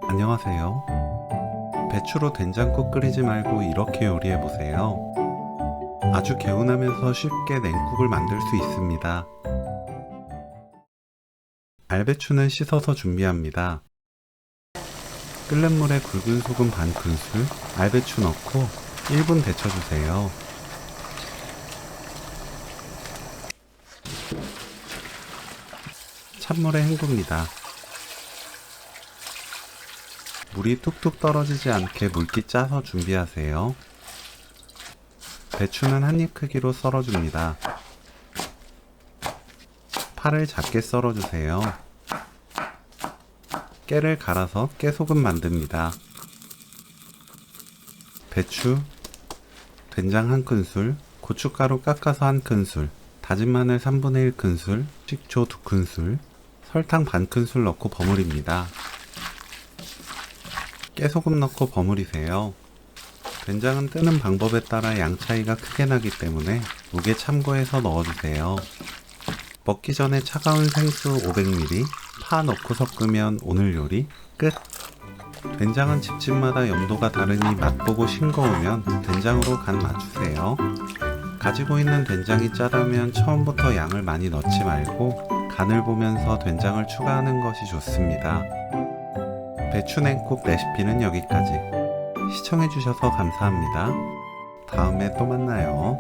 안녕하세요. 배추로 된장국 끓이지 말고 이렇게 요리해보세요. 아주 개운하면서 쉽게 냉국을 만들 수 있습니다. 알배추는 씻어서 준비합니다. 끓는 물에 굵은 소금 반 큰술, 알배추 넣고 1분 데쳐주세요. 찬물에 헹굽니다. 물이 뚝뚝 떨어지지 않게 물기 짜서 준비하세요. 배추는 한입 크기로 썰어줍니다. 파를 작게 썰어주세요. 깨를 갈아서 깨소금 만듭니다. 배추, 된장 1큰술, 고춧가루 깎아서 1큰술, 다진 마늘 3분의 1큰술, 식초 2큰술, 설탕 반 큰술 넣고 버무립니다. 깨소금 넣고 버무리세요. 된장은 뜨는 방법에 따라 양 차이가 크게 나기 때문에 무게 참고해서 넣어주세요. 먹기 전에 차가운 생수 500ml, 파 넣고 섞으면 오늘 요리 끝! 된장은 집집마다 염도가 다르니 맛보고 싱거우면 된장으로 간 맞추세요. 가지고 있는 된장이 짜다면 처음부터 양을 많이 넣지 말고 간을 보면서 된장을 추가하는 것이 좋습니다. 배추 냉국 레시피는 여기까지. 시청해주셔서 감사합니다. 다음에 또 만나요.